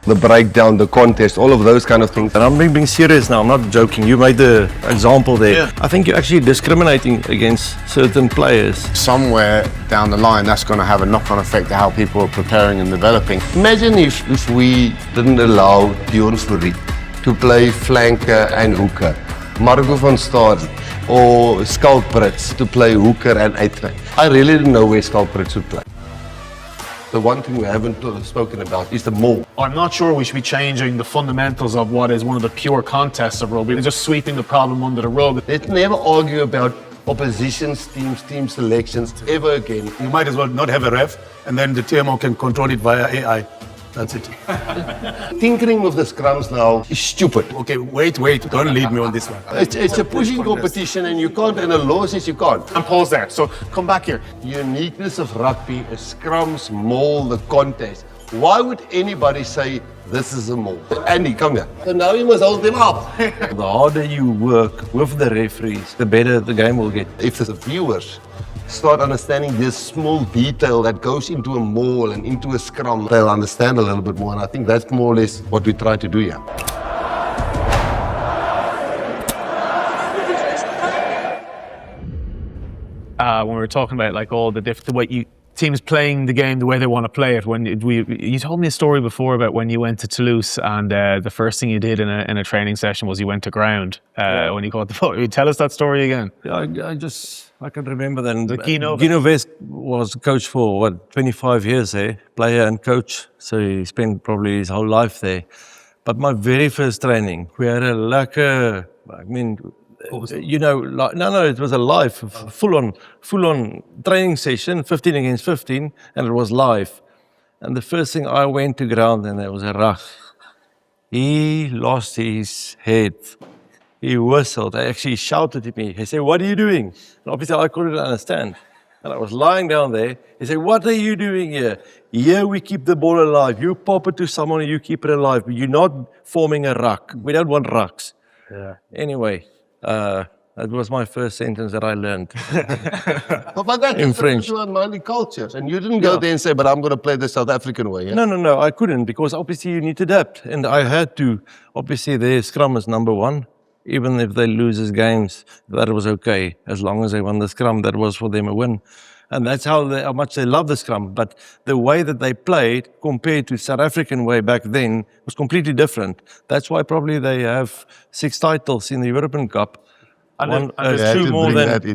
the breakdown, the contest, all of those kind of things. And I'm being serious now, I'm not joking. You made the example there. Yeah. I think you're actually discriminating against certain players. Somewhere down the line, that's going to have a knock-on effect to how people are preparing and developing. Imagine if we didn't allow Dion Fourie to play flanker and hooker, Marco van Staden or Skalprits to play hooker and uitkry. I really didn't know where Skalprits would play. The one thing we haven't spoken about is the maul. I'm not sure we should be changing the fundamentals of what is one of the pure contests of rugby. They're just sweeping the problem under the rug. Let's never argue about opposition's teams, team selections ever again. You might as well not have a ref, and then the TMO can control it via AI. That's it. Tinkering with the scrums now is stupid. Okay, wait, don't lead me on this one. It's a pushing competition and you can't, and the law says you can't. And pause there. So come back here. Uniqueness of rugby is scrums, maul, the contest. Why would anybody say this is a maul? Andy, come here. So now you must hold them up. The harder you work with the referees, the better the game will get. If the viewers start understanding this small detail that goes into a maul and into a scrum, they'll understand a little bit more. And I think that's more or less what we try to do here. When we were talking about like all the different, the way teams playing the game the way they want to play it. You told me a story before about when you went to Toulouse and the first thing you did in a training session was you went to ground when you caught the ball. Tell us that story again. I can remember then. Guino West was coach for 25 years there, player and coach. So he spent probably his whole life there. But my very first training, we had a lacquer, it was a live, full-on training session, 15 against 15, and it was live. And the first thing I went to ground and there was a rag. He lost his head. He whistled. I actually shouted at me. He said, "What are you doing?" And obviously I couldn't understand. And I was lying down there. He said, "What are you doing here? Here we keep the ball alive. You pop it to someone and you keep it alive. But you're not forming a ruck. We don't want rucks." Yeah. Anyway, that was my first sentence that I learned. But that's in French. To Mali culture. And you didn't go there and say, "But I'm going to play the South African way." Yeah? No, I couldn't, because obviously you need to adapt. And I had to. Obviously their scrum is number one. Even if they lose his games, that was okay. As long as they won the scrum, that was for them a win. And that's how much they love the scrum. But the way that they played compared to South African way back then was completely different. That's why probably they have 6 titles in the European Cup. And there's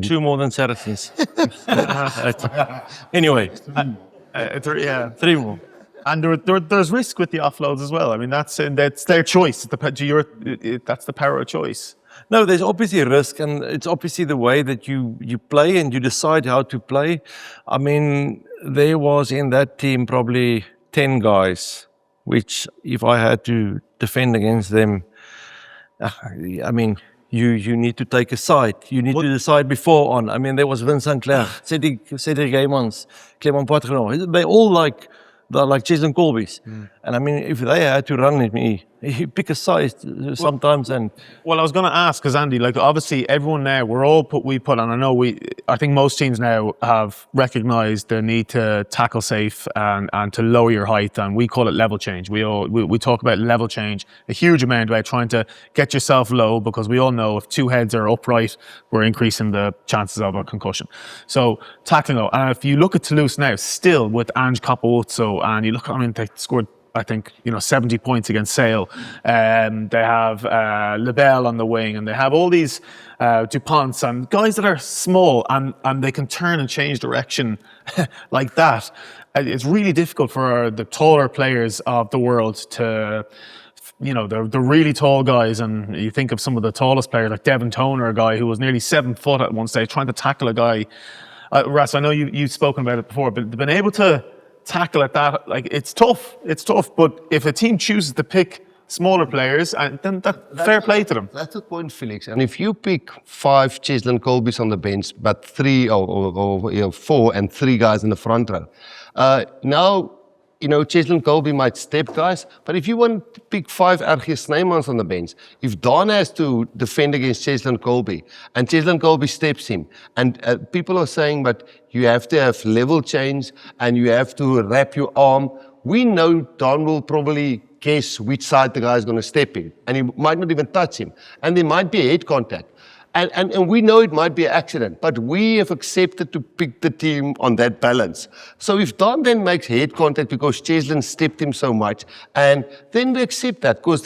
two more than Saracens. Anyway, 3 more. And there's risk with the offloads as well. I mean, that's their choice. That's the power of choice. No, there's obviously risk, and it's obviously the way that you play and you decide how to play. I mean, there was in that team probably 10 guys, which if I had to defend against them, I mean, you need to take a side. You need to decide before on. I mean, there was Vincent Clerc, Cedric Gaimans, Clément Poitrenon. They all they're like Cheslin Colby's. And I mean, if they had to run at me, you pick a side sometimes. And well, I was going to ask, because Andy, like obviously everyone now, and I think most teams now have recognised the need to tackle safe and to lower your height, and we call it level change. We talk about level change a huge amount about trying to get yourself low, because we all know if 2 heads are upright, we're increasing the chances of a concussion. So tackling low, and if you look at Toulouse now, still with Ange Capozzo, and you look, I mean, they scored, I think, 70 points against Sale. They have Lebel on the wing, and they have all these Duponts and guys that are small and they can turn and change direction like that. It's really difficult for the taller players of the world to, the really tall guys, and you think of some of the tallest players like Devin Toner, a guy who was nearly 7 foot at one stage, trying to tackle a guy. Ras, I know you've spoken about it before, but they've been able to tackle at that, like it's tough, but if a team chooses to pick smaller players, and then fair play to them. That's the point, Felix. And if you pick 5 Cheslin Colbys on the bench, but 3 or 4 and 3 guys in the front row, now, Cheslin Colby might step guys, but if you want to pick 5 RG Sneymans on the bench, if Don has to defend against Cheslin Colby and Cheslin Colby steps him, and people are saying, but you have to have level change and you have to wrap your arm. We know Don will probably guess which side the guy is going to step in. And he might not even touch him. And there might be a head contact. And we know it might be an accident, but we have accepted to pick the team on that balance. So if Don then makes head contact because Cheslin stepped him so much, and then we accept that because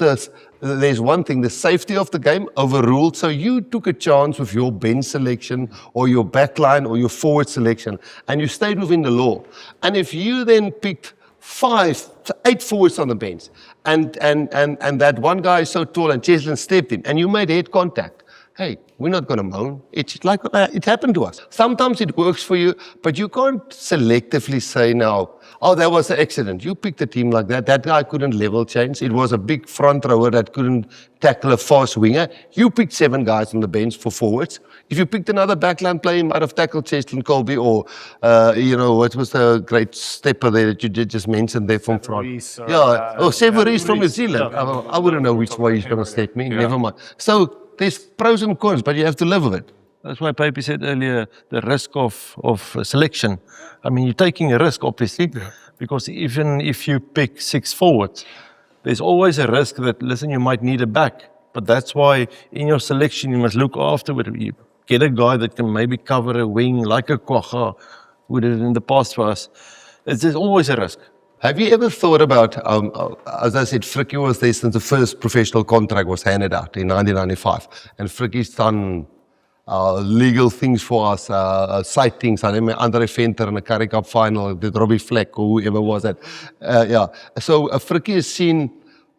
there's one thing, the safety of the game overruled. So you took a chance with your bench selection or your back line or your forward selection, and you stayed within the law. And if you then picked 8 forwards on the bench, and that one guy is so tall and Cheslin stepped in, and you made head contact, hey, we're not going to moan. It's like it happened to us. Sometimes it works for you, but you can't selectively say now, oh, that was an accident. You picked a team like that. That guy couldn't level change. It was a big front rower that couldn't tackle a fast winger. You picked 7 guys on the bench for forwards. If you picked another backline player, you might have tackled Cheslin Colby or, what was the great stepper there that you just mentioned there from front? Severies from New Zealand. I wouldn't know which way he's going to step me. Never mind. So there's pros and cons, but you have to live with it. That's why Papy said earlier, the risk of selection. I mean, you're taking a risk, obviously, because even if you pick 6 forwards, there's always a risk that, listen, you might need a back. But that's why in your selection, you must look after it. You get a guy that can maybe cover a wing, like a Kwagga, who did it in the past for us. There's always a risk. Have you ever thought about, as I said, Frikkie was there since the first professional contract was handed out in 1995. And Frikkie's done legal things for us, side things. I remember Andre Venter in the Currie Cup final, did Robbie Fleck or whoever was that. So Frikkie has seen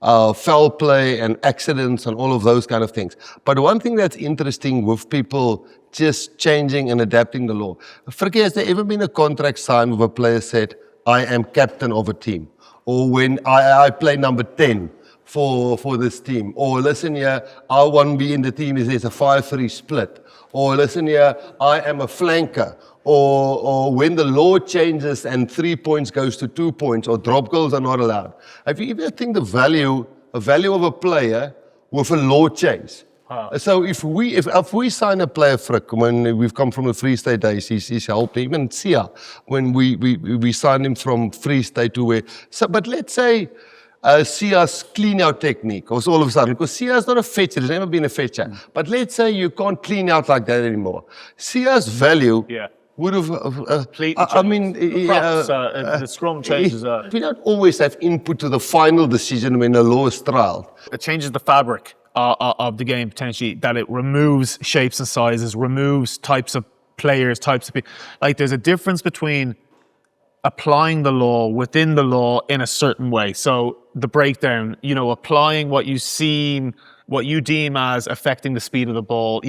foul play and accidents and all of those kind of things. But one thing that's interesting with people just changing and adapting the law. Frikkie, has there ever been a contract signed with a player said, I am captain of a team, or when I play number 10 for this team, or listen here, I want to be in the team is there's a 5-3 split, or listen here, I am a flanker, or when the law changes and 3 points goes to 2 points, or drop goals are not allowed. Have you ever think the value of a player with a law change? So if we sign a player, Frick, when we've come from the Free State days, he's helped even Sia when we signed him from Free State to where. So, but let's say Sia's clean out technique, or all of a sudden, because Sia's not a fetcher, he's never been a fetcher. But let's say you can't clean out like that anymore. Sia's value would have. I mean, the scrum changes. We don't always have input to the final decision when a law is trialed. It changes the fabric of the game potentially, that it removes shapes and sizes, removes types of players, types of people. Like there's a difference between applying the law within the law in a certain way. So the breakdown, applying what you deem as affecting the speed of the ball.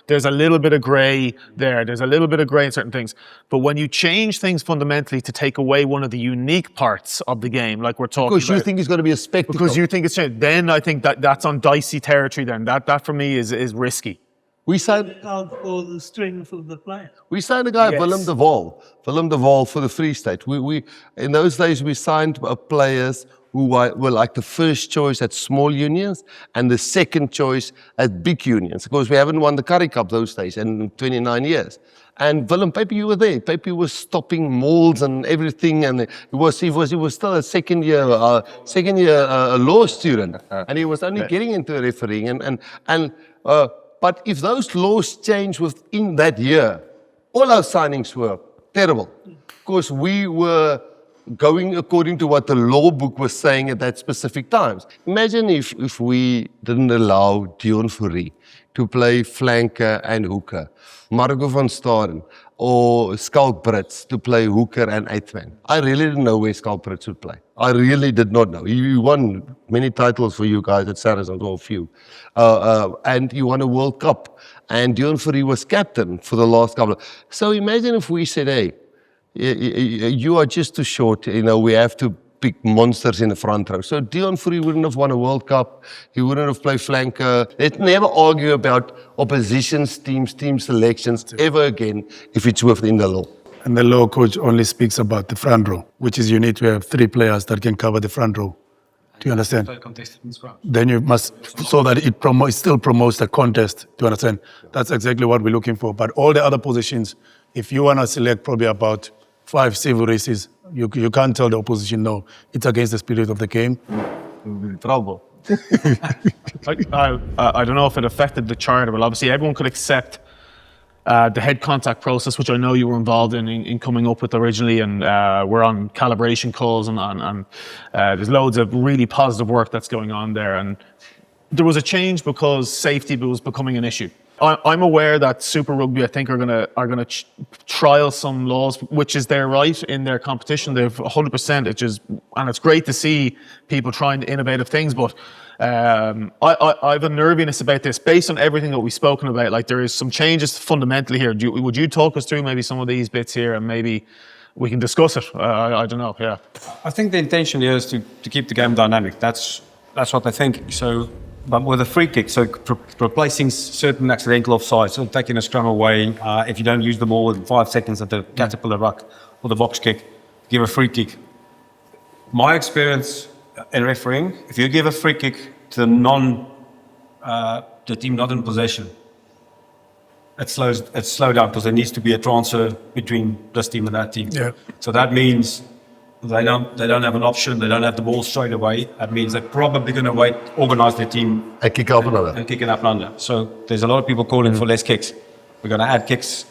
There's a little bit of gray there. There's a little bit of gray in certain things. But when you change things fundamentally to take away one of the unique parts of the game, like we're talking about. Because you think it's going to be a spectacle. Because you think it's changed. Then I think that's on dicey territory then. That for me is risky. We signed for the string for the player. We signed a guy, Willem de Waal for the Free State. We in those days we signed players who were like the first choice at small unions and the second choice at big unions. Because we haven't won the Currie Cup those days in 29 years. And Willem, Papy, you were there. Papy was stopping mauls and everything, and he was still a second year law student, and he was only getting into refereeing. But if those laws change within that year, all our signings were terrible, because we were going according to what the law book was saying at that specific times. Imagine if we didn't allow Dion Fourie to play flanker and hooker, Marco van Staden or Skalk Brits to play hooker and eighth man. I really didn't know where Skalk Brits would play. I really did not know. He won many titles for you guys at Saracens, or a few. And he won a World Cup. And Dion Fourie was captain for the last couple. So imagine if we said, hey, you are just too short, we have to pick monsters in the front row. So Dion Fourie wouldn't have won a World Cup, he wouldn't have played flanker. Let's never argue about opposition's teams, team selections ever again if it's within the law. And the law coach only speaks about the front row, which is you need to have 3 players that can cover the front row. Do you understand? Then you must, so that it still promotes the contest. Do you understand? That's exactly what we're looking for. But all the other positions, if you want to select probably about 5 civil races, you can't tell the opposition, no, it's against the spirit of the game. we'll be in trouble. I don't know if it affected the charter, but obviously everyone could accept the head contact process, which I know you were involved in coming up with originally, and we're on calibration calls, and there's loads of really positive work that's going on there. And there was a change because safety was becoming an issue. I'm aware that Super Rugby, I think, are gonna trial some laws, which is their right in their competition. They've 100%, and it's great to see people trying innovative things. But I have a nerviness about this, based on everything that we've spoken about. Like, there is some changes fundamentally here. Would you talk us through maybe some of these bits here, and maybe we can discuss it? I don't know. Yeah. I think the intention here is to keep the game dynamic. That's what I think. So, but with a free kick, so replacing certain accidental offsides, so taking a scrum away, if you don't use the ball in 5 seconds at the caterpillar ruck or the box kick, give a free kick. My experience in refereeing, if you give a free kick to the team not in possession, it's slowed down, because there needs to be a transfer between this team and that team. Yeah. So that means they don't have an option. They don't have the ball straight away. That means they're probably going to wait, organise their team, And kick up another. and kick it up and under. So there's a lot of people calling for less kicks. We're going to add kicks,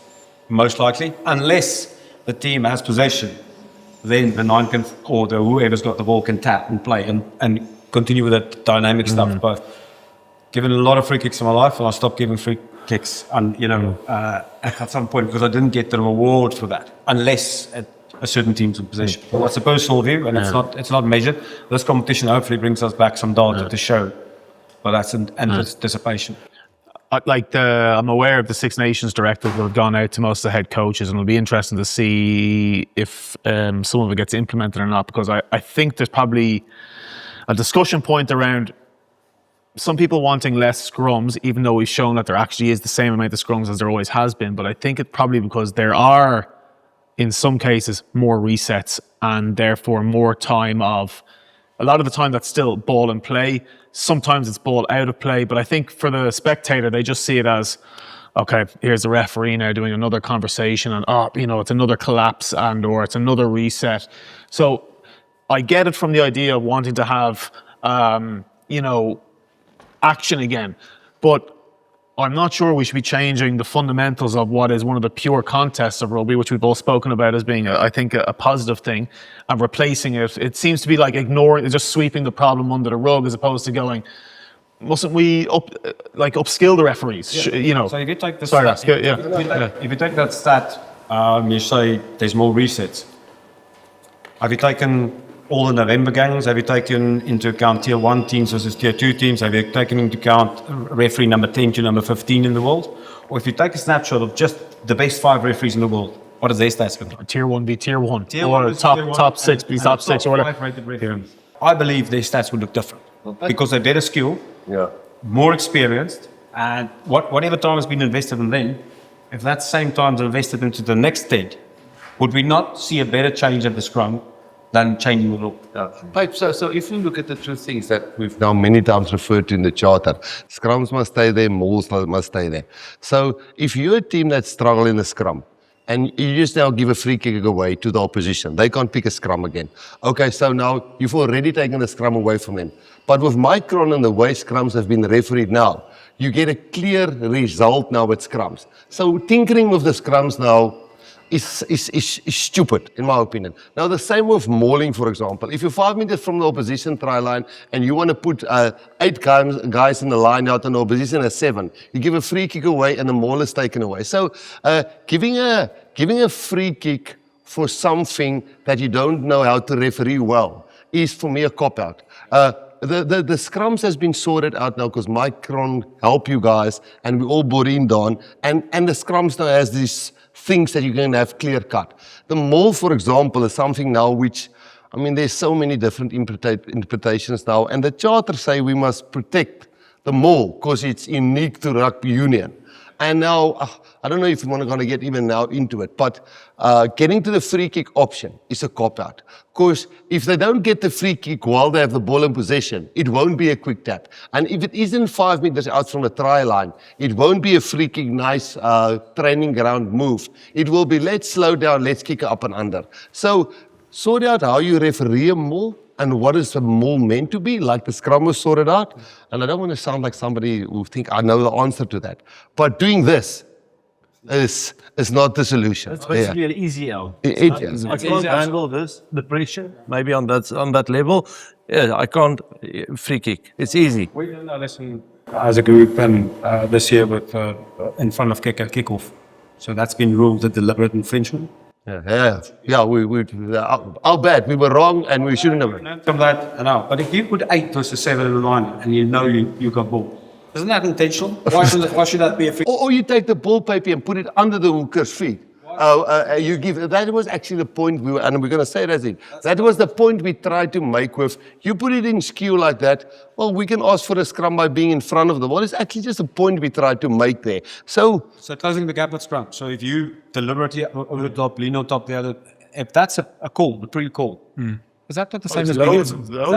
most likely, unless the team has possession. Then the 9 can, or whoever's got the ball, can tap and play and continue with that dynamic stuff. But given a lot of free kicks in my life, and I stopped giving free kicks, and at some point, because I didn't get the reward for that, unless a certain team's in possession. Well, that's a personal view, and it's not measured. This competition hopefully brings us back some data to show, but that's an anticipation. I'm aware of the Six Nations directive that have gone out to most of the head coaches, and it'll be interesting to see if some of it gets implemented or not, because I think there's probably a discussion point around some people wanting less scrums, even though we've shown that there actually is the same amount of scrums as there always has been. But I think it's probably because there are, in some cases, more resets, and therefore more time of, a lot of the time that's still ball in play. Sometimes it's ball out of play, but I think for the spectator, they just see it as, okay, here's the referee now doing another conversation, and it's another collapse, or it's another reset. So I get it from the idea of wanting to have, action again, but I'm not sure we should be changing the fundamentals of what is one of the pure contests of rugby, which we've all spoken about as being, I think, a positive thing, and replacing it. It seems to be like ignoring, just sweeping the problem under the rug, as opposed to going, mustn't we upskill the referees? Yeah. So if you take the If you take that stat, you say there's more resets. Have you taken all the November games? Have you taken into account tier 1 teams versus tier 2 teams? Have you taken into account referee number 10 to number 15 in the world? Or if you take a snapshot of just the best 5 referees in the world, what is their stats going to be? Tier 1 be tier 1. Tier or 1 top 6 be top 6 or whatever. 5 rated referees. I believe their stats would look different, because they're better skilled, more experienced, and whatever time has been invested in them, if that same time is invested into the next stage, would we not see a better change at the scrum than changing the law? Right, so if you look at the two things that we've now many times referred to in the charter, scrums must stay there, mauls must stay there. So if you're a team that struggle in the scrum, and you just now give a free kick away to the opposition, they can't pick a scrum again. Okay, so now you've already taken the scrum away from them. But with Micron and the way scrums have been refereed now, you get a clear result now with scrums. So tinkering with the scrums now is stupid, in my opinion. Now, the same with mauling, for example. If you're 5 meters from the opposition try line and you want to put 8 guys in the line out and the opposition has 7, you give a free kick away and the maul is taken away. So giving a free kick for something that you don't know how to referee well is, for me, a cop-out. The scrums has been sorted out now because Micron help you guys, and we all bought in on, and the scrums now has these things that you're going to have clear cut. The maul, for example, is something now which, there's so many different interpretations now, and the charter say we must protect the maul because it's unique to rugby union. And now, I don't know if we're going to get even now into it, but getting to the free kick option is a cop-out. Because if they don't get the free kick while they have the ball in possession, it won't be a quick tap. And if it isn't 5 meters out from the try line, it won't be a free kick, nice training ground move. It will be, let's slow down, let's kick up and under. So sort out how you referee a maul and what is the maul meant to be, like the scrum was sorted out. And I don't want to sound like somebody who think I know the answer to that. But doing this is not the solution. It's basically an easy out. It is. I can't handle this, the pressure, maybe on that level. Yeah, I can't free kick. It's easy. We learned our lesson as a group and this year with in front of kick and kickoff. So that's been ruled a deliberate infringement. Yeah. Our bad. We were wrong and we shouldn't have. From that and out. But if you put 8 versus 7 in the line and you know you got ball, isn't that intentional? Why should that be a free? Or you take the ball paper and put it under the hooker's feet. You give that was actually the point we were, and we're going to say that was the point we tried to make with you put it in skew like that. Well, we can ask for a scrum by being in front of the ball. It's actually just a point we tried to make there. So closing the gap with scrum. So if you deliberately over the top, lean on top the other, if that's a call, the pre-call, is that not the same as Loads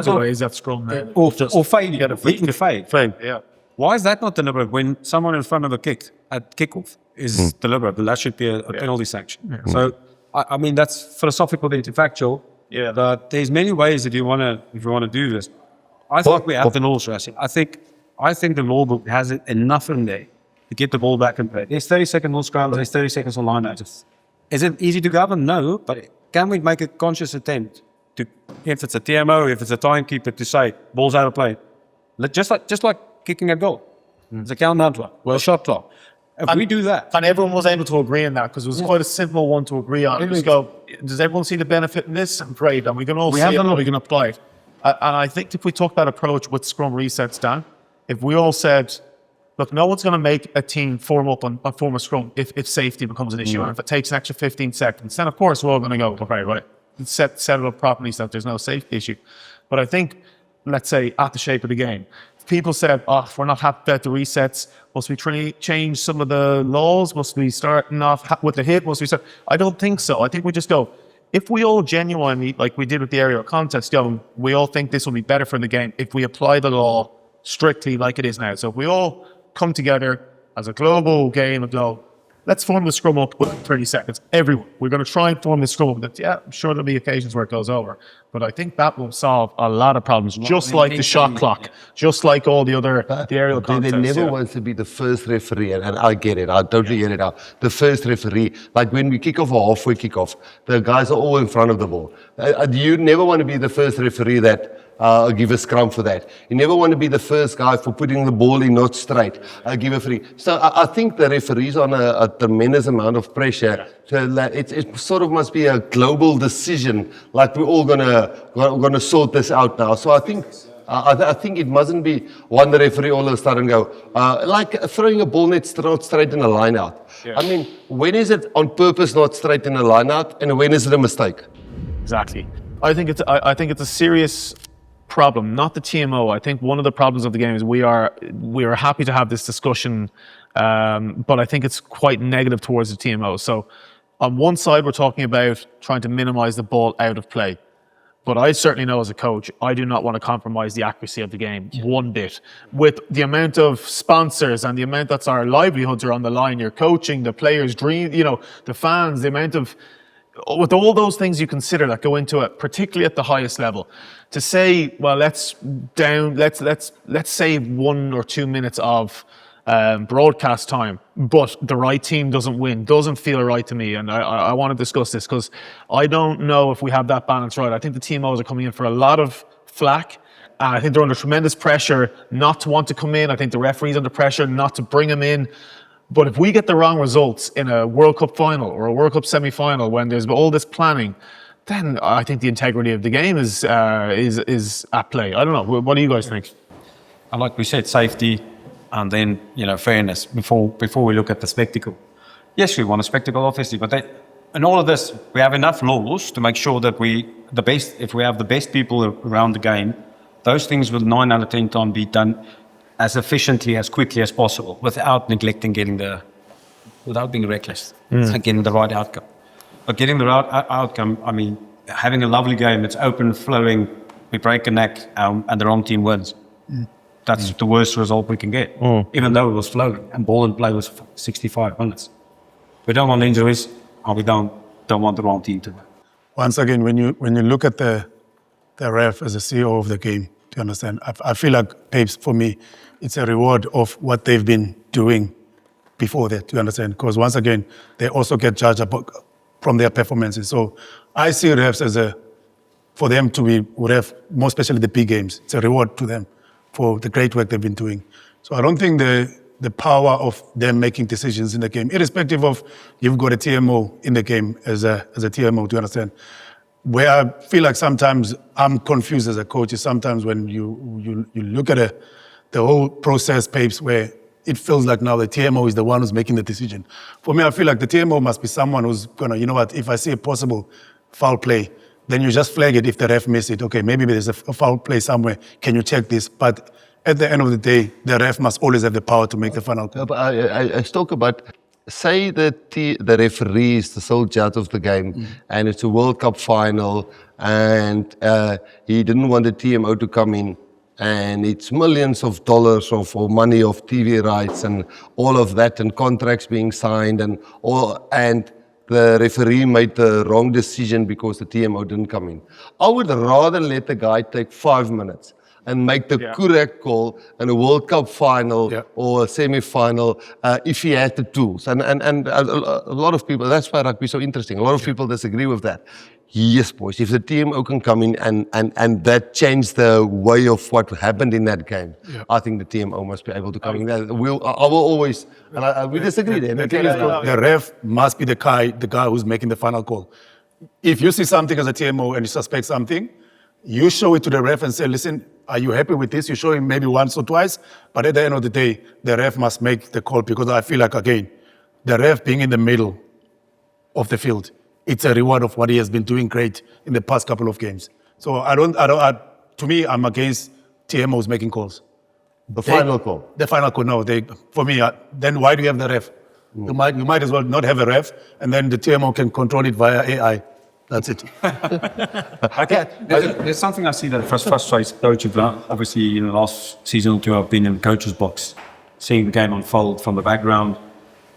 of ways that scrum there. or fade? You can fade. Yeah. Why is that not deliberate when someone in front of a kick at kickoff is deliberate? But that should be a penalty sanction. Yeah. So, I mean, that's philosophical into factual. Yeah. But there's many ways if you want to do this. I think we have the laws, Rassie. I think the law book has enough in there to get the ball back in play. There's 30-second law scrums, there's 30 seconds on line notice. Is it easy to govern? No, but can we make a conscious attempt to, if it's a TMO, if it's a timekeeper, to say, ball's out of play? Just like kicking a goal. It's a countdown clock, a shot clock. If we do that. And everyone was able to agree on that because it was quite a simple one to agree on. Just go, does everyone see the benefit in this? And great, and we can all see it and we can apply it. And I think if we took that approach with scrum resets down, if we all said, look, no one's going to make a team form up and form a scrum if safety becomes an issue. And if it takes an extra 15 seconds, then of course we're all going to go, okay, right, set it up properly so that there's no safety issue. But I think, let's say, at the shape of the game, people said, if we're not happy about the resets, must we change some of the laws? Must we start off with the hit? Must we start? I don't think so. I think we just go, if we all genuinely, like we did with the aerial contest, we all think this will be better for the game if we apply the law strictly like it is now. So if we all come together as a global game and go, let's form the scrum up within 30 seconds. Everyone. We're going to try and form the scrum up. I'm sure there'll be occasions where it goes over. But I think that will solve a lot of problems, just like the shot clock, just like all the other the aerial contests. They never want to be the first referee, and I get it. I totally get it now. The first referee, like when we kick off or halfway kick off, the guys are all in front of the ball. You never want to be the first referee that give a scrum for that. You never want to be the first guy for putting the ball in not straight. Give a free. So I think the referees are on a tremendous amount of pressure. So it sort of must be a global decision. Like we're all gonna sort this out now. So I think it mustn't be one referee all of a sudden go like throwing a ball net not straight in a line out. Yeah. I mean, when is it on purpose not straight in a line out, and when is it a mistake? Exactly. I think it's a serious problem, not the TMO. I think one of the problems of the game is we are happy to have this discussion, but I think it's quite negative towards the TMO. So on one side, we're talking about trying to minimize the ball out of play. But I certainly know as a coach, I do not want to compromise the accuracy of the game one bit. With the amount of sponsors and the amount that's our livelihoods are on the line, your coaching, the players' dream, the fans, the amount of, with all those things you consider that go into it, particularly at the highest level, to say, well, let's save 1 or 2 minutes of broadcast time, but the right team doesn't win, doesn't feel right to me. And I want to discuss this because I don't know if we have that balance right. I think the TMOs are coming in for a lot of flack. I think they're under tremendous pressure not to want to come in. I think the referee's under pressure not to bring them in. But if we get the wrong results in a World Cup final or a World Cup semi-final when there's all this planning, then I think the integrity of the game is at play. I don't know. What do you guys think? And like we said, safety and then, fairness before we look at the spectacle. Yes, we want a spectacle, obviously, but in all of this, we have enough laws to make sure that if we have the best people around the game, those things will 9 out of 10 times be done as efficiently, as quickly as possible, without neglecting without being reckless, and getting the right outcome. But getting the right outcome, I mean, having a lovely game, it's open, flowing, we break a neck, and the wrong team wins. That's the worst result we can get, even though it was flowing and ball and play was 65 minutes. We don't want injuries, and we don't want the wrong team to win. Once again, when you look at the the ref as a CEO of the game. Do you understand? I feel like, Papes, for me, it's a reward of what they've been doing before that. Do you understand? Because once again, they also get judged from their performances. So I see refs for them to be ref, more especially the big games. It's a reward to them for the great work they've been doing. So I don't think the power of them making decisions in the game, irrespective of you've got a TMO in the game as a TMO, do you understand? Where I feel like sometimes I'm confused as a coach is sometimes when you look at the whole process, Papes, where it feels like now the TMO is the one who's making the decision. For me, I feel like the TMO must be someone who's gonna, you know what, if I see a possible foul play, then you just flag it if the ref missed it. Okay, maybe there's a foul play somewhere. Can you check this? But at the end of the day, the ref must always have the power to make the final call. But I talk about, say that the referee is the sole judge of the game and it's a World Cup final and he didn't want the TMO to come in and it's millions of dollars of money of TV rights and all of that and contracts being signed and the referee made the wrong decision because the TMO didn't come in. I would rather let the guy take 5 minutes and make the correct call in a World Cup final or a semi-final if he had the tools. And a lot of people, that's why rugby is so interesting. A lot of people disagree with that. Yes, boys, if the TMO can come in and that changed the way of what happened in that game, I think the TMO must be able to come in. I will always, and we disagree there. The ref must be the guy who's making the final call. If you see something as a TMO and you suspect something, you show it to the ref and say, listen, are you happy with this? You show him maybe once or twice, but at the end of the day, the ref must make the call because I feel like, again, the ref being in the middle of the field, it's a reward of what he has been doing great in the past couple of games. So to me, I'm against TMOs making calls. The final call. The final call, no. For me, then why do you have the ref? You might as well not have a ref, and then the TMO can control it via AI. That's it. There's something I see that frustrates coaches. Obviously, in the last season or two, I've been in the coach's box, seeing the game unfold from the background,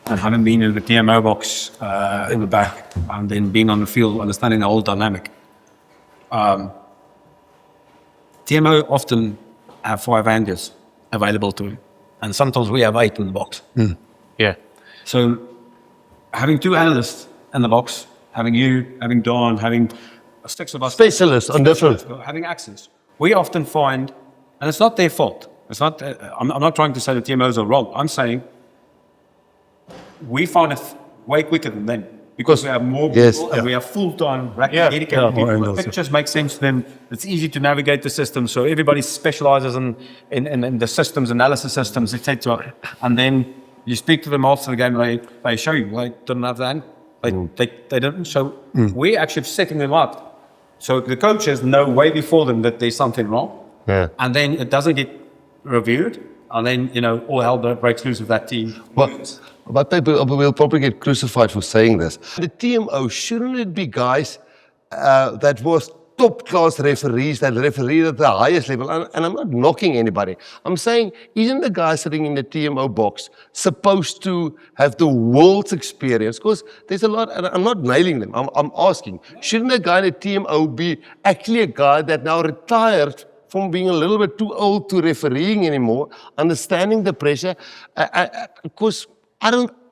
and having been in the TMO box in the back, and then being on the field, understanding the whole dynamic. TMO often have 5 handers available to him, and sometimes we have 8 in the box. Yeah. So having 2 analysts in the box, having you, having Don, having 6 of us Specialists on different. having access, we often find, and it's not their fault. It's not. I'm not trying to say the TMOs are wrong. I'm saying we find it way quicker than them because we have more people and we have full-time dedicated people. The pictures make sense to them. It's easy to navigate the system, so everybody specializes in the systems, analysis systems, etc. And then you speak to them after the game, they show you they don't have that. They don't. So we're actually setting them up. So the coaches know way before them that there's something wrong. Yeah. And then it doesn't get reviewed. And then, all hell breaks loose with that team. But people will probably get crucified for saying this. The TMO, shouldn't it be guys that was top-class referees that refereed at the highest level? And I'm not knocking anybody. I'm saying, isn't the guy sitting in the TMO box supposed to have the world's experience? Because there's a lot, and I'm not nailing them. I'm asking, shouldn't the guy in the TMO be actually a guy that now retired from being a little bit too old to refereeing anymore, understanding the pressure? Because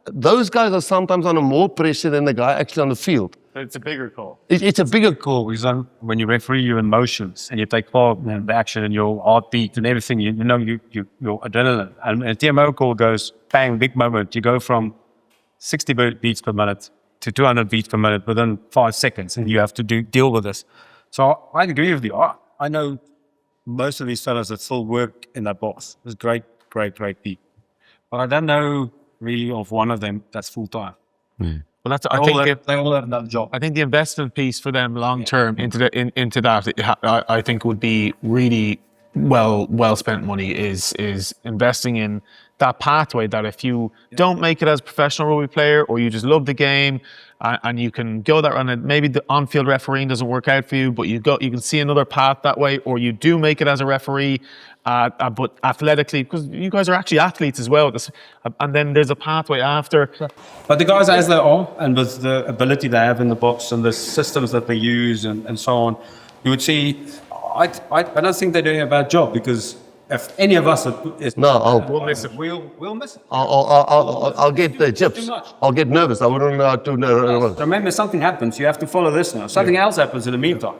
those guys are sometimes under more pressure than the guy actually on the field. It's a bigger call. It's a bigger call. Because when you referee your emotions and you take part in the action and your heartbeat and everything, your adrenaline. And a TMO call goes, bang, big moment. You go from 60 beats per minute to 200 beats per minute within 5 seconds, and you have to deal with this. So I agree with you. I know most of these fellas that still work in that box. It's great people. But I don't know really of one of them that's full-time. Well, they all have another job. I think the investment piece for them long term into that, I think would be really well spent money is investing in that pathway that if you don't make it as a professional rugby player or you just love the game and you can go that run and maybe the on-field refereeing doesn't work out for you, but you can see another path that way, or you do make it as a referee, but athletically, because you guys are actually athletes as well, and then there's a pathway after. But the guys as they are, and with the ability they have in the box and the systems that they use and so on, you would see I don't think they're doing a bad job, because if any of us is No, we'll miss it. We'll miss it. I'll get the Too chips. much. I'll get nervous. I wouldn't know how to nervous. Remember, something happens. You have to follow this now. Something else happens in the meantime.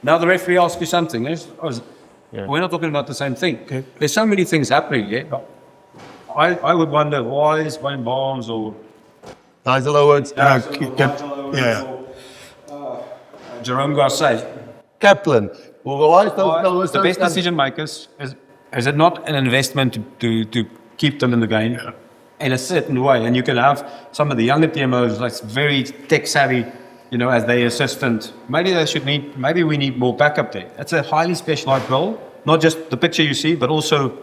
Now the referee asks you something. We're not talking about the same thing. There's so many things happening here. I would wonder, why is Wayne Barnes or Nigel Owens. Jerome Garcia Kaplan. Well, why is those the best decision makers? Is it not an investment to keep them in the game in a certain way? And you can have some of the younger TMOs, like very tech savvy, as their assistant. Maybe we need more backup there. It's a highly specialized role, not just the picture you see, but also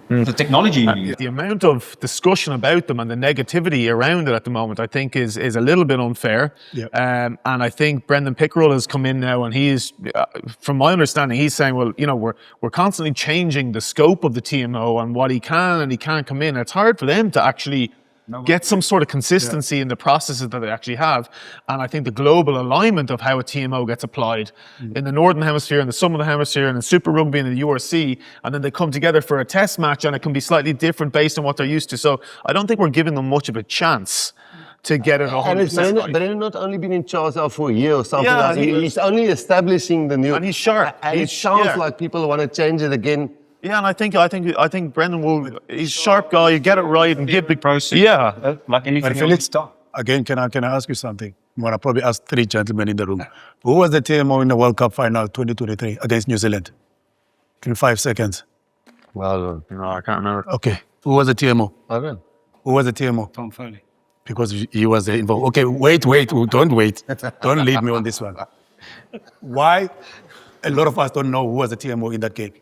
the technology you use. The amount of discussion about them and the negativity around it at the moment, I think, is a little bit unfair. Yeah. And I think Brendan Pickerel has come in now, and he's, from my understanding, he's saying, well, we're constantly changing the scope of the TMO and what he can and he can't come in. It's hard for them to actually get some sort of consistency in the processes that they actually have. And I think the global alignment of how a TMO gets applied in the Northern Hemisphere and the Southern Hemisphere and in Super Rugby and the URC, and then they come together for a test match and it can be slightly different based on what they're used to. So I don't think we're giving them much of a chance to get it 100% right. They've not only been in charge now for a year or something. Yeah, he's only establishing the new. And he's sharp. And it sounds like people want to change it again. Yeah, and I think Brendan will. He's a sharp guy. You get it right and give the process. Yeah, Like anything But else. again, can I ask you something? I'm going to probably ask three gentlemen in the room. Who was the TMO in the World Cup final 2023 against New Zealand? In 5 seconds. Well, no, I can't remember. Okay. Who was the TMO? I don't know. Who was the TMO? Tom Foley. Because he was involved. Okay, wait. Don't wait. Don't leave me on this one. Why? A lot of us don't know who was the TMO in that game.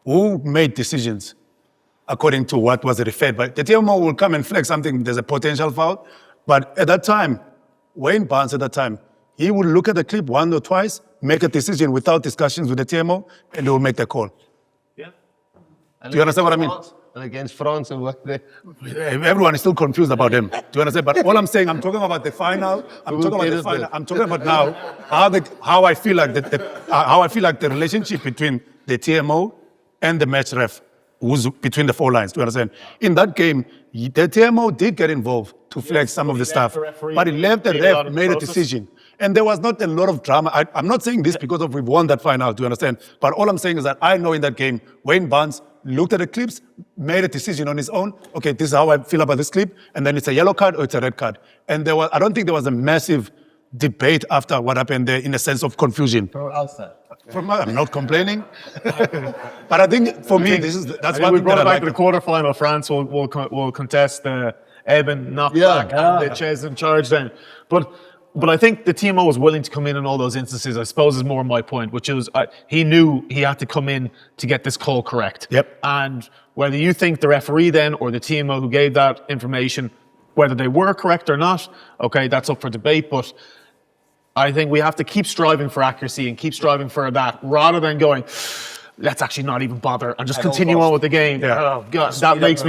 Who made decisions according to what was referred? But the TMO will come and flag something, there's a potential foul. But at that time, Wayne Barnes at that time, he would look at the clip once or twice, make a decision without discussions with the TMO, and they will make the call. Yeah. Do you understand what I mean? And against France and what they... Everyone is still confused about him. Do you understand? But all I'm saying, I'm talking about the final. I'm talking about now how I feel like the relationship between the TMO and the match ref, who's between the four lines. Do you understand? In that game, the TMO did get involved to flag some of the stuff, but he left the ref, made a decision. And there was not a lot of drama. I'm not saying this because we've won that final, do you understand? But all I'm saying is that I know in that game, Wayne Barnes looked at the clips, made a decision on his own. Okay, this is how I feel about this clip. And then it's a yellow card or it's a red card. And I don't think there was a massive debate after what happened there in a sense of confusion. I'm not complaining. But I think for me, that's what we brought it back to the quarterfinal. France will contest the Eben knockback and the Ches in charge then. But I think the TMO was willing to come in all those instances, I suppose, is more my point, which is he knew he had to come in to get this call correct. Yep. And whether you think the referee then or the TMO who gave that information, whether they were correct or not, okay, that's up for debate. But I think we have to keep striving for accuracy and keep striving for that, rather than going, let's actually not even bother and just continue on with the game. Yeah. Oh God, that makes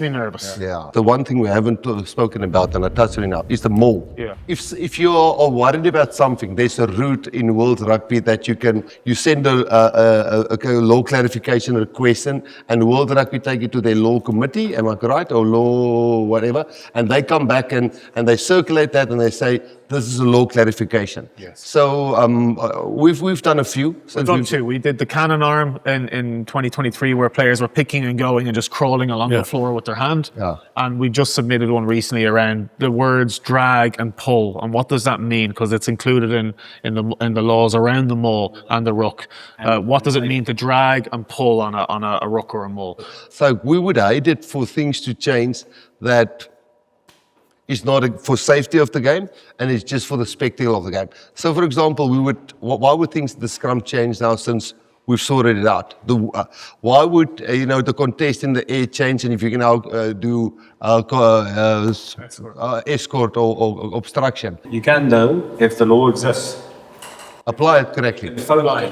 me nervous. Yeah. The one thing we haven't spoken about, and I touched on it now, is the maul. Yeah. If you are worried about something, there's a route in World Rugby that you send a law clarification request in, and World Rugby take it to their law committee, am I correct, or law whatever, and they come back and they circulate that and they say, this is a law clarification. Yes. So we've done a few. We've done two. We did the cannon arm in 2023 where players were picking and going and just crawling along the floor with their hand. Yeah. And we just submitted one recently around the words drag and pull. And what does that mean? Because it's included in the laws around the maul and the ruck. What does it mean to drag and pull on a ruck or a maul? So we would hate it for things to change that is not for safety of the game, and it's just for the spectacle of the game. So, for example, why would things the scrum change now since we've sorted it out? Why would the contest in the air change, and if you can now do escort or obstruction? You can, though, if the law exists. Apply it correctly.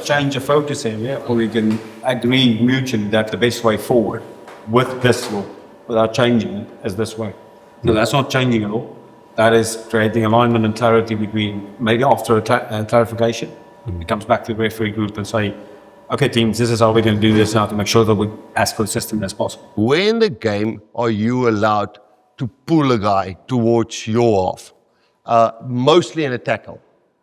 Change a focus area, or we can agree mutually that the best way forward with this law, without changing it, is this way. No, that's not changing at all. That is creating alignment and clarity between, maybe after a clarification, it comes back to the referee group and say, okay, teams, this is how we're going to do this now to make sure that we're as consistent as possible. Where in the game are you allowed to pull a guy towards your half? Mostly in a tackle.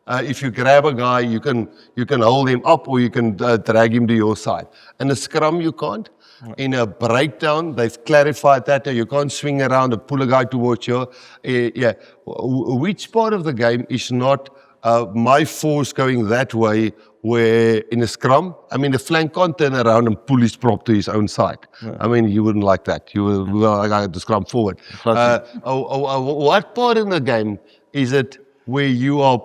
If you grab a guy, you can hold him up or you can drag him to your side. In a scrum, you can't. In a breakdown, they've clarified that you can't swing around and pull a guy towards you. Which part of the game is not my force going that way, where in a scrum, I mean, the flank can't turn around and pull his prop to his own side. I mean, you wouldn't like that. You will like the scrum forward. What part in the game is it where you are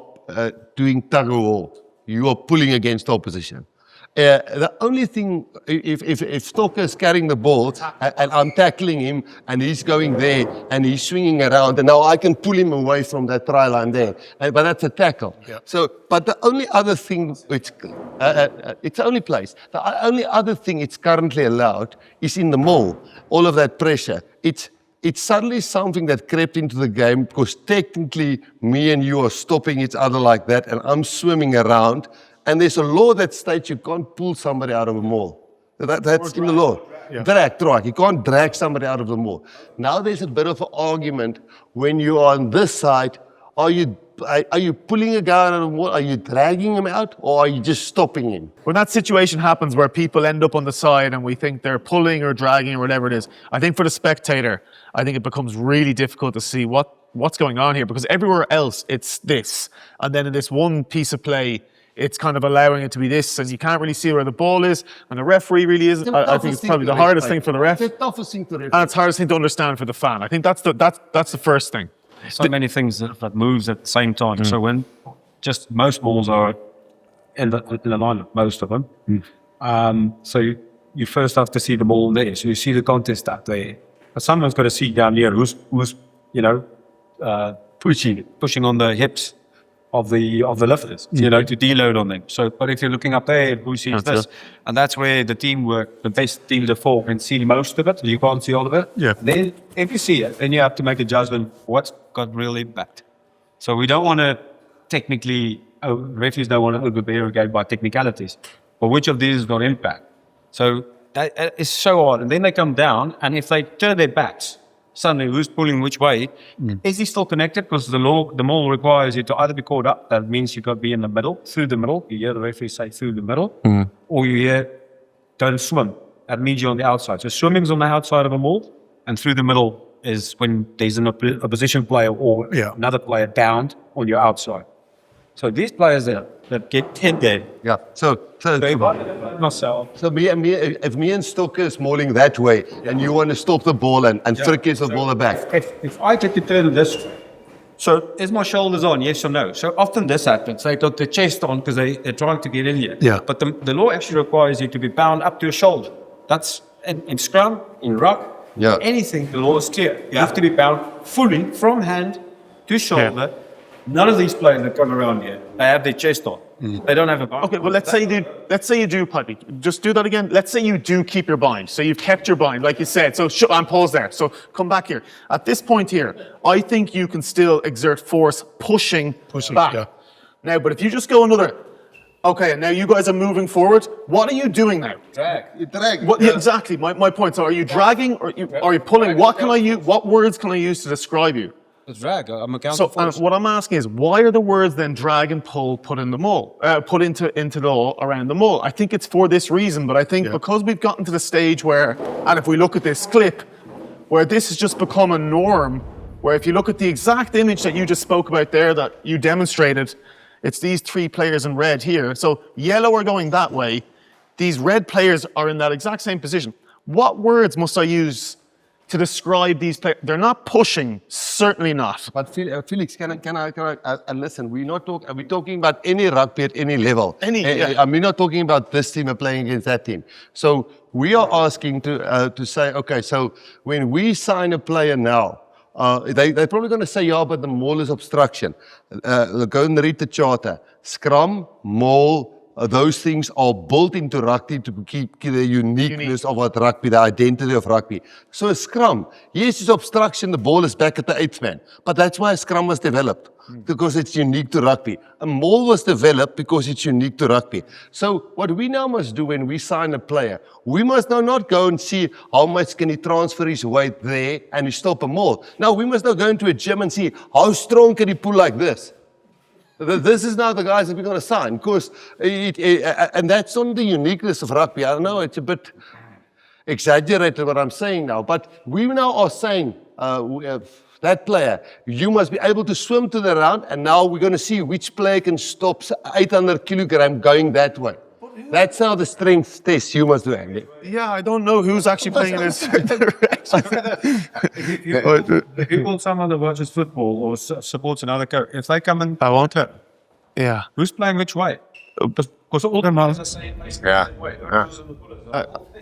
doing tug of war? You are pulling against the opposition. The only thing, if Stoker is carrying the ball and I'm tackling him and he's going there and he's swinging around and now I can pull him away from that try line there, but that's a tackle. Yeah. So, but the only other thing, it's the only place, the only other thing it's currently allowed is in the maul. All of that pressure. It's suddenly something that crept into the game because technically me and you are stopping each other like that and I'm swimming around. And there's a law that states you can't pull somebody out of a maul. That's in the law. Drag. You can't drag somebody out of the maul. Now there's a bit of an argument when you are on this side. Are you pulling a guy out of the maul? Are you dragging him out? Or are you just stopping him? When that situation happens where people end up on the side and we think they're pulling or dragging or whatever it is, I think for the spectator, I think it becomes really difficult to see what's going on here, because everywhere else it's this. And then in this one piece of play, it's kind of allowing it to be this, and you can't really see where the ball is, and the referee really isn't. I think it's probably the hardest thing for the ref, and it's the hardest thing to understand for the fan. I think that's the first thing. So many things that moves at the same time. So when just most balls are in the lineup, most of them. So you first have to see the ball there. So you see the contest out there. But someone's got to see down here who's pushing on the hips of the lifters, to deload on them. So, but if you're looking up there, who sees this? And that's where the teamwork, the best team to fall can see most of it. You can't see all of it. Yeah. Then, if you see it, then you have to make a judgment. What's got real impact? So we don't want to technically, referees don't want to overbear a game by technicalities. But which of these has got impact? So that is so hard. And then they come down, and if they turn their backs, suddenly who's pulling which way? Is he still connected? Because the maul requires you to either be caught up, that means you've got to be in the middle, through the middle. You hear the referee say through the middle. Or you hear don't swim. That means you're on the outside. So swimming's on the outside of a maul, and through the middle is when there's an opposition player or another player downed on your outside. So these players that get in there. Yeah. So if me and Stoker is mauling that way, and you want to stop the ball and flick the ball back. If I get to turn this, so is my shoulders on, yes or no? So often this happens. They got their chest on because they're trying to get in here. Yeah. But the law actually requires you to be bound up to your shoulder. That's in scrum, in ruck, anything, the law is clear. You have to be bound fully from hand to shoulder. Yeah. None of these players that come around here, they have their chest on. They don't have a bind. Okay, well, let's say you do, Paddy. Just do that again. Let's say you do keep your bind. So you've kept your bind, like you said. So and pause there. So come back here. At this point here, I think you can still exert force pushing back. Yeah. Now, but if you just go another, okay, and now you guys are moving forward. What are you doing now? Drag. What, exactly. My point. So are you dragging or are you pulling? What words can I use to describe you? It's drag. I'm accountable for. And what I'm asking is, why are the words then drag and pull put in the maul, put into the law around the maul? I think it's for this reason, but I think because we've gotten to the stage where, and if we look at this clip, where this has just become a norm, where if you look at the exact image that you just spoke about there, that you demonstrated, it's these three players in red here. So yellow are going that way. These red players are in that exact same position. What words must I use to describe these players? They're not pushing, certainly not. But Felix, can I listen? We're talking about any rugby at any level. We're not talking about this team playing against that team. So we are asking to say, okay, so when we sign a player now, they're probably going to say, yeah, but the maul is obstruction. Go and read the charter. Scrum, maul, those things are built into rugby to keep the uniqueness of what rugby, the identity of rugby. So a scrum, yes, it's obstruction, the ball is back at the 8th man, but that's why a scrum was developed, because it's unique to rugby. A maul was developed because it's unique to rugby. So what we now must do when we sign a player, we must now not go and see how much can he transfer his weight there and he stop a maul. Now we must now go into a gym and see how strong can he pull like this. This is now the guys that we're going to sign, because and that's on the uniqueness of rugby. I know it's a bit exaggerated what I'm saying now, but we now are saying that player, you must be able to swim to the round, and now we're going to see which player can stop 800 kilogram going that way. That's how the strength test you must do, Andy. Yeah, I don't know who's actually playing in this direction. If people, someone that watches football or supports another coach, if they come in, I want it. Yeah. who's playing which way? Because all the players are saying,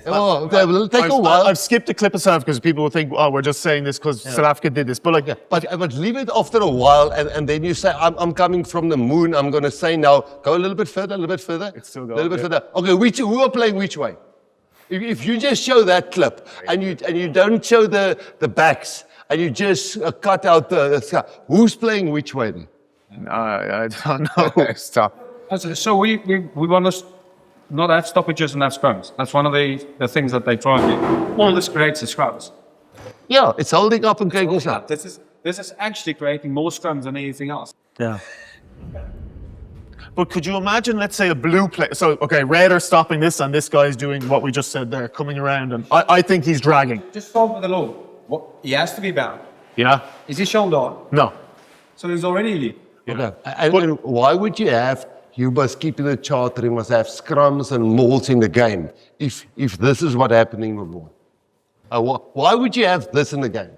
Oh, okay, well, it'll take a while. I've skipped a clip of South because people will think, oh, we're just saying this because South Africa did this. But like, But leave it after a while, and then you say, I'm coming from the moon. I'm going to say now, go a little bit further, a little bit further. It's still a going, little bit further. Okay, who are playing which way? If you just show that clip and you don't show the backs and you just cut out the who's playing which way then? I don't know. Stop. So we want to not have stoppages and have scrums. That's one of the things that they try and do. All this creates the scrums. Yeah, it's holding up and creating up. This is actually creating more scrums than anything else. Yeah. But could you imagine, let's say, a blue player? So, okay, red are stopping this, and this guy's doing what we just said there, coming around, and I think he's dragging. Just start with the law. What, he has to be bound. Yeah? Is he shoulder on? No. So there's already a lead. Okay. And why would you must keep in the charter, you must have scrums and mauls in the game, if this is what's happening with ball. Why would you have this in the game?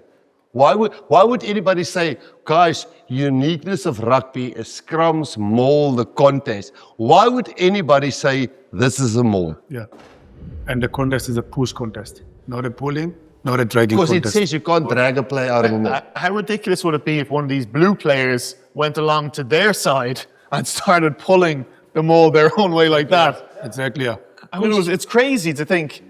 Why would anybody say, guys, uniqueness of rugby is scrums, maul, the contest? Why would anybody say this is a maul? Yeah. And the contest is a push contest, not a pulling, not a dragging Because contest. it says you can't drag a player out of a maul. How ridiculous would it be if one of these blue players went along to their side and started pulling the maul their own way like that? Exactly, yeah. I mean, it's crazy to think.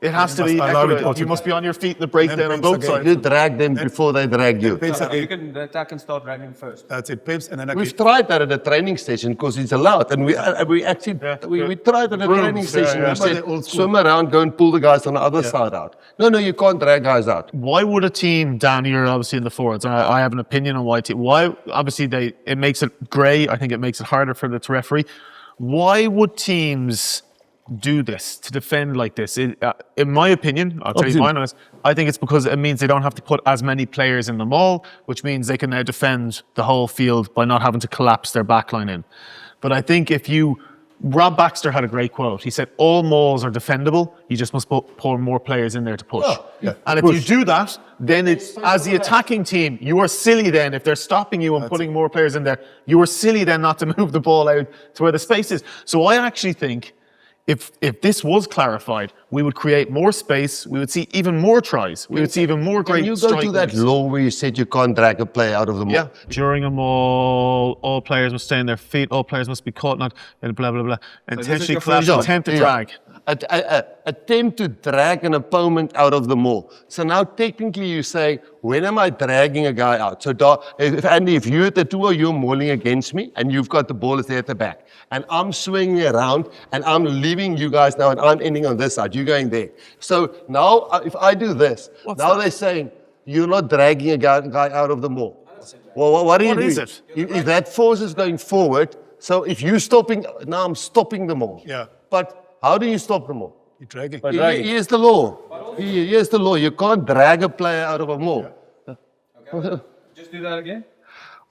It has to be equitable. You must be on your feet in the breakdown on both sides. You drag them before they drag you. The attack can start dragging first. That's it, pips, and then We've tried that at a training session because it's allowed, and we actually we tried at a training session. yeah. We said swim around, go and pull the guys on the other side out. No, you can't drag guys out. Why would a team, Dan, you're obviously in the forwards, and I have an opinion on why obviously it makes it grey. I think it makes it harder for the referee. Why would teams do this, to defend like this? In my opinion, I'll tell you mine on this, I think it's because it means they don't have to put as many players in the maul, which means they can now defend the whole field by not having to collapse their backline in. But I think Rob Baxter had a great quote. He said, all mauls are defendable, you just must pour more players in there to push. And if you do that, then it's, as the attacking team, you are silly then, if they're stopping you and putting more players in there, you are silly then not to move the ball out to where the space is. So I actually think if this was clarified, we would create more space, we would see even more tries, we would see even more great strikers. Can you go to that law where you said you can't drag a player out of the maul? Yeah. During a maul, all players must stay on their feet, all players must be caught, not blah, blah, blah. Intentionally collapse, attempt to drag. Attempt to drag an opponent out of the maul. So now technically you say, when am I dragging a guy out? So if you're the two or you're mauling against me and you've got the ball there at the back and I'm swinging around and I'm leaving you guys now and I'm ending on this side, you're going there. So now if I do this, they're saying, you're not dragging a guy out of the maul. Well, what is it? If that force is going forward, so if you're stopping, now I'm stopping the maul. Yeah. But how do you stop the maul? You're dragging. Here's the law. Here's the law. You can't drag a player out of a maul. Okay. Just do that again.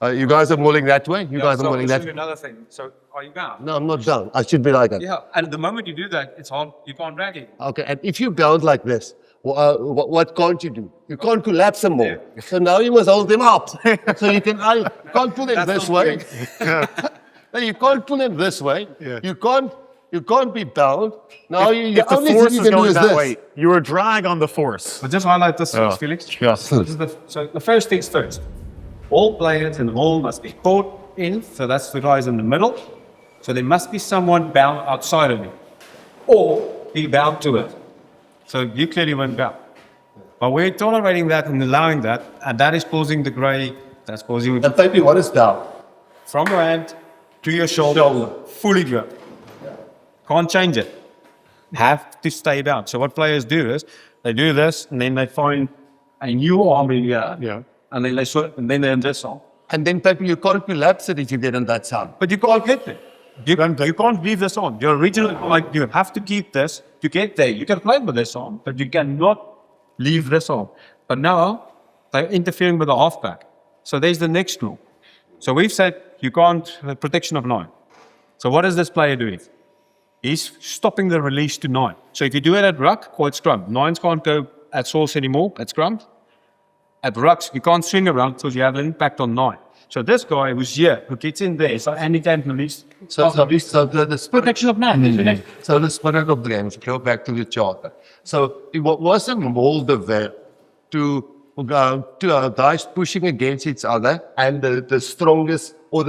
You guys are mauling that way? You guys are mauling that way? Another thing. So are you bound? No, I'm not bound. I should be like that. Yeah, and the moment you do that, it's hard. You can't drag it. Okay, and if you're bound like this, what can't you do? You can't collapse them more. So now you must hold them up. So you can't pull them this way. No, you can't pull them this way. Yeah. You can't be bound. Now the if the only force thing you is can do going is that this. way, you're a drag on the force. But just highlight this, Felix. Yes. So the first things first. All players in the hall must be caught in. So that's the guys in the middle. So there must be someone bound outside of me, or be bound to it. So you clearly went bound. But we're tolerating that and allowing that, and that is causing the grey, that's causing And maybe what is down? from your hand to your shoulder, fully gripped. Can't change it. Have to stay down. So what players do is they do this, and then they find a new arm in here, and then they swap, and then they this arm. And then maybe you can't collapse it if you get on that side. But you can't get there. You can't leave this on. Your original, like, you have to keep this to get there. You can play with this on, but you cannot leave this on. But now they're interfering with the halfback. So there's the next rule. So we've said you can't, the protection of 9. So what is this player doing? He's stopping the release to 9. So if you do it at ruck, call it scrum. 9s can't go at source anymore, at scrum. At rucks, you can't swing around because you have an impact on 9. So this guy who's here, who gets in there, so any time release. So the Protection of 9, isn't it? So the spirit of the game, if you go back to the charter. So it wasn't Maul developed to guys pushing against each other, and the strongest, or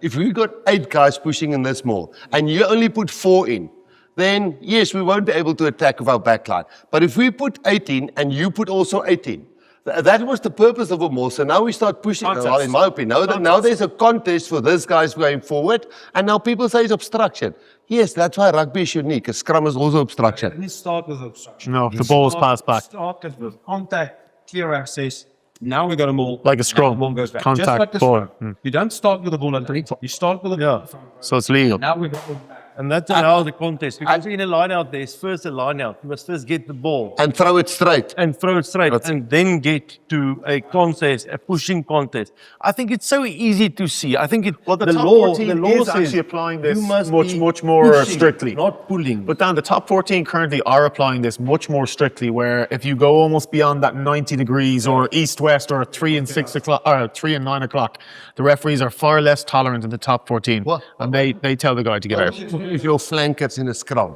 if we got 8 guys pushing in this Maul, and you only put 4 in, then yes, we won't be able to attack with our backline. But if we put 18 and you put also 18, that was the purpose of a Maul. So now we start pushing, in my opinion. Now there's a contest for this guys going forward, and now people say it's obstruction. Yes, that's why rugby is unique. A scrum is also obstruction. Let's start with obstruction. No, the ball is passed back. Started with contact, clear access. Now we got a Maul. Like a scrum. Ball goes back. Contact, Just like the ball. scrum. You don't start with the ball underneath. You start with the ball. So it's legal. Now we got back. And that's how the contest. Because in a line out, there's first a line out. You must first get the ball And throw it straight. and throw it straight, and then get to a contest, a pushing contest. I think it's so easy to see. I think Well, the top law 14 says is actually applying this you must much, be much more pushing, strictly. not pulling. But Dan, the top 14 currently are applying this much more strictly, where if you go almost beyond that 90 degrees or east-west or 3 and 6 o'clock, or 3 and 9 o'clock, the referees are far less tolerant in the top 14. What? And they tell the guy to get out. If your flankers in a scrum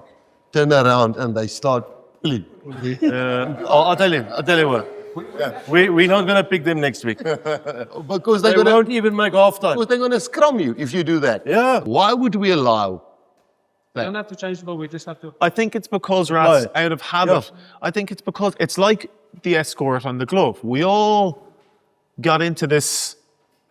turn around and they start pulling. I'll tell you what. We're not going to pick them next week. Because They they're going won't even make half time. to scrum you if you do that. Yeah. Why would we allow We don't have to change the ball. We just have to. I think it's because, Ras, Right. out of habit, I think it's because it's like the escort on the glove. We all got into this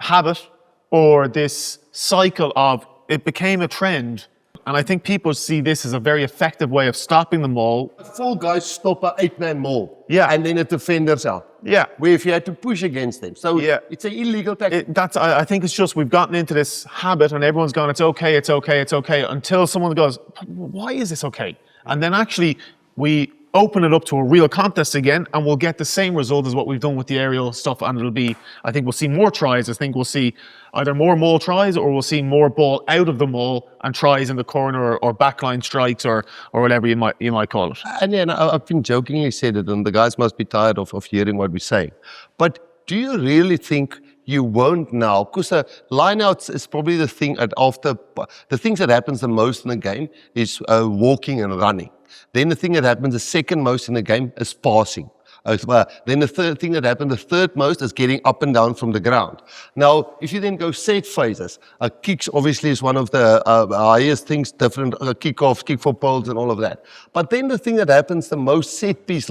habit or this cycle of it became a trend. And I think people see this as a very effective way of stopping them all. 4 guys stop an 8-man Maul. Yeah. And then a defender's out. Yeah. Where if you had to push against them. So Yeah. it's an illegal tactic. I think it's just we've gotten into this habit and everyone's gone, it's okay, it's okay, it's okay, until someone goes, why is this okay? And then actually we open it up to a real contest again and we'll get the same result as what we've done with the aerial stuff, and it'll be, I think we'll see more tries. I think we'll see either more Maul tries or we'll see more ball out of the Maul and tries in the corner or backline strikes or whatever you might call it. And yeah, I've been jokingly said it, and the guys must be tired of hearing what we say. But do you really think you won't now? Because lineouts is probably the thing the things that happens the most in the game is walking and running. Then the thing that happens the second most in the game is passing. Then the third thing that happens, the third most, is getting up and down from the ground. Now, if you then go set phases, kicks obviously is one of the highest things, different kickoffs, kick for poles and all of that. But then the thing that happens the most set piece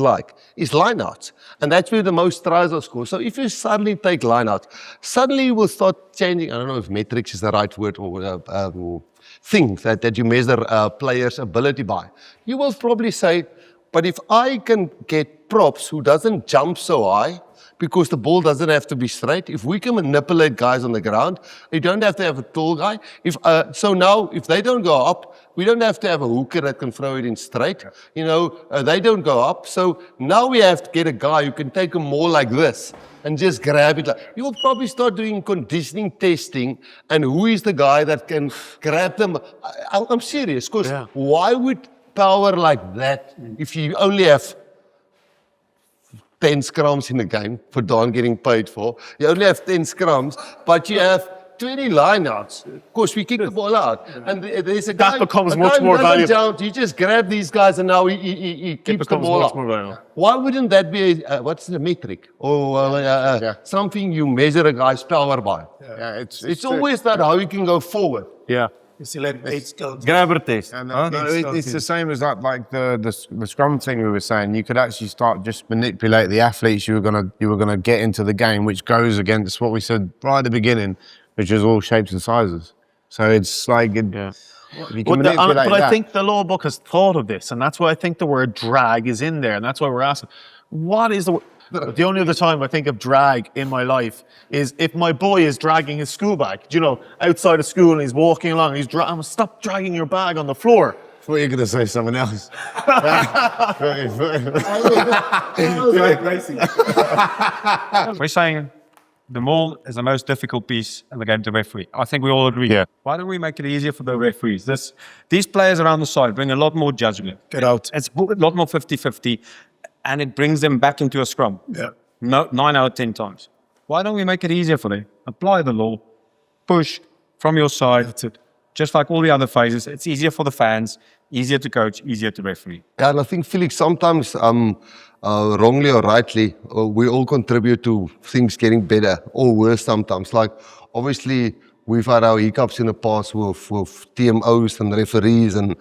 is lineouts. And that's where the most tries are scored. So if you suddenly take lineouts, suddenly you will start changing, I don't know if metrics is the right word, or things that you measure players' ability by. You will probably say, but if I can get props who doesn't jump so high, because the ball doesn't have to be straight, if we can manipulate guys on the ground, you don't have to have a tall guy. So now, if they don't go up, we don't have to have a hooker that can throw it in straight. They don't go up. So now we have to get a guy who can take them more like this and just grab it. You will probably start doing conditioning testing, and who is the guy that can grab them. I'm serious, because why would power like that if you only have 10 scrums in the game for Don getting paid for? You only have 10 scrums, but you have 20 lineouts. Of course, we kick the ball out. And there's a guy... That becomes much more valuable. You just grab these guys and now he keeps the ball out. Why wouldn't that be, what's the metric? Or something you measure a guy's power by? Yeah, It's always that how he can go forward. Yeah. You still have 8 scouts. Grabber test. And huh? no, it's the same as like the scrum thing we were saying. You could actually start just manipulate the athletes you were gonna get into the game, which goes against what we said right at the beginning, which is all shapes and sizes. So it's like you can manipulate But I that. think the law book has thought of this, and that's why I think the word drag is in there, and that's why we're asking, what is the only other time I think of drag in my life is if my boy is dragging his school bag, you know, outside of school and he's walking along and I'm stop dragging your bag on the floor. I thought you were going to say something else. We're saying the maul is the most difficult piece in the game to referee. I think we all agree. Yeah. Why don't we make it easier for the referees? These players around the side bring a lot more judgment. Get out. It's a lot more 50-50, and it brings them back into a scrum. Yeah. No, 9 out of 10 times. Why don't we make it easier for them? Apply the law, push from your side. That's it. Just like all the other phases, it's easier for the fans, easier to coach, easier to referee. Yeah, and I think, Felix, sometimes wrongly or rightly, we all contribute to things getting better or worse sometimes. Like, obviously, we've had our hiccups in the past with TMOs and referees and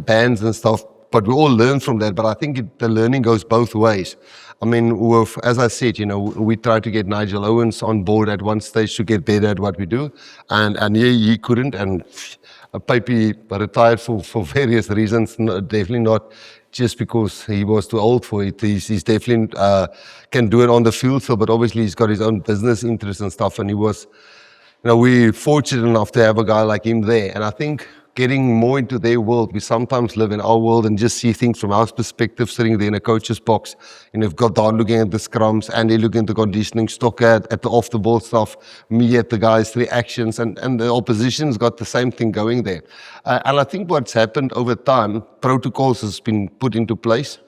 bans and stuff, but we all learn from that. But I think the learning goes both ways. I mean, as I said, you know, we tried to get Nigel Owens on board at one stage to get better at what we do, and he couldn't, and Papy retired for various reasons, definitely not just because he was too old for it. He's definitely can do it on the field, but obviously he's got his own business interests and stuff, and he was, you know, we're fortunate enough to have a guy like him there, and I think getting more into their world. We sometimes live in our world and just see things from our perspective, sitting there in a coach's box. You know, you've got Don looking at the scrums, Andy looking at the conditioning, Stocker at the off-the-ball stuff, me at the guys' reactions, and the opposition's got the same thing going there. And I think what's happened over time, protocols has been put into place.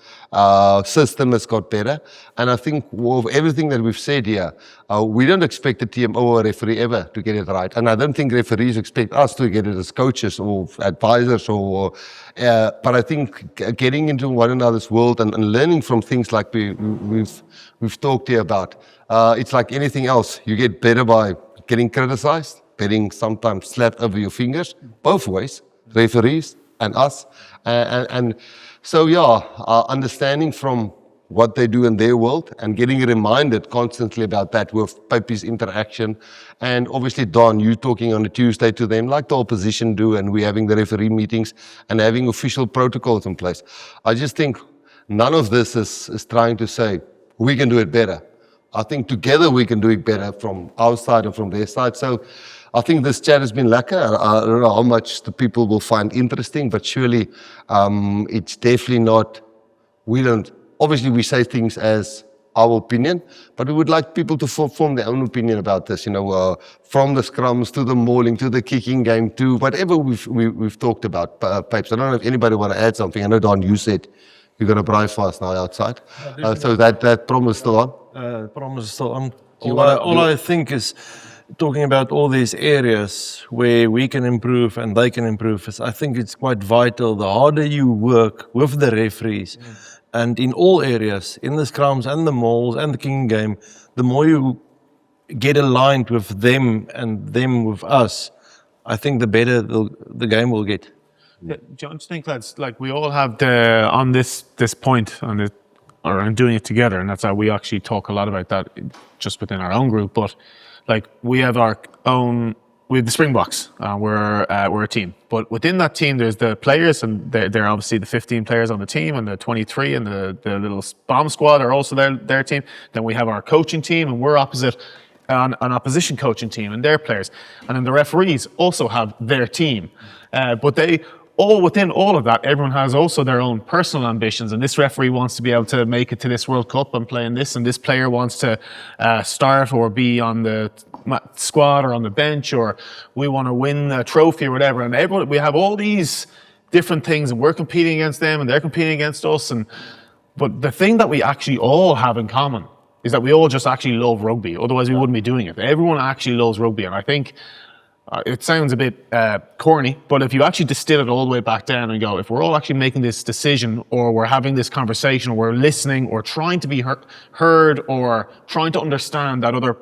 System has got better. And I think with everything that we've said here, we don't expect a TMO or a referee ever to get it right. And I don't think referees expect us to get it as coaches or advisors but I think getting into one another's world and learning from things like we've talked here about, it's like anything else. You get better by getting criticized, getting sometimes slapped over your fingers, both ways, referees and us. And so, understanding from what they do in their world and getting reminded constantly about that with Papy's interaction. And obviously, Don, you talking on a Tuesday to them like the opposition do, and we're having the referee meetings and having official protocols in place. I just think none of this is trying to say we can do it better. I think together we can do it better from our side and from their side. So I think this chat has been lekker. I don't know how much the people will find interesting, but surely it's definitely not, obviously we say things as our opinion, but we would like people to form their own opinion about this, from the scrums to the mauling, to the kicking game, to whatever we've talked about. Papes, I don't know if anybody want to add something. I know, Don, you said you're going to braai fast now outside. So that promise still on? Promise is still on. All I think is, talking about all these areas where we can improve and they can improve, I think it's quite vital. The harder you work with the referees, and in all areas, in the scrums and the mauls and the kicking game, the more you get aligned with them and them with us, I think the better the game will get. Yeah, don't you think that's like we all have on this point on it, or doing it together, and that's how we actually talk a lot about that just within our own group. But like we have our own, we have the Springboks. We're a team, but within that team, there's the players, and they're obviously the 15 players on the team, and the 23 and the little bomb squad are also their team. Then we have our coaching team, and we're opposite an opposition coaching team and their players, and then the referees also have their team, but they. Within all of that, everyone has also their own personal ambitions, and this referee wants to be able to make it to this World Cup and play in this, and this player wants to start or be on the squad or on the bench, or we want to win a trophy or whatever. And everyone, we have all these different things, and we're competing against them, and they're competing against us. But the thing that we actually all have in common is that we all just actually love rugby. Otherwise, we wouldn't be doing it. Everyone actually loves rugby, and I think. It sounds a bit corny, but if you actually distill it all the way back down and go, if we're all actually making this decision, or we're having this conversation, or we're listening, or trying to be heard, or trying to understand that other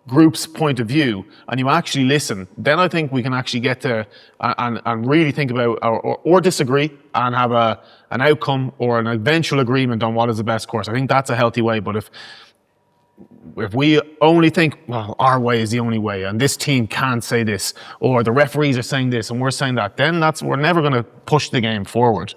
group's point of view and you actually listen, then I think we can actually get to and really think about or disagree and have an outcome or an eventual agreement on what is the best course. I think that's a healthy way. But if we only think, well, our way is the only way and this team can't say this, or the referees are saying this and we're saying that, then we're never going to push the game forward.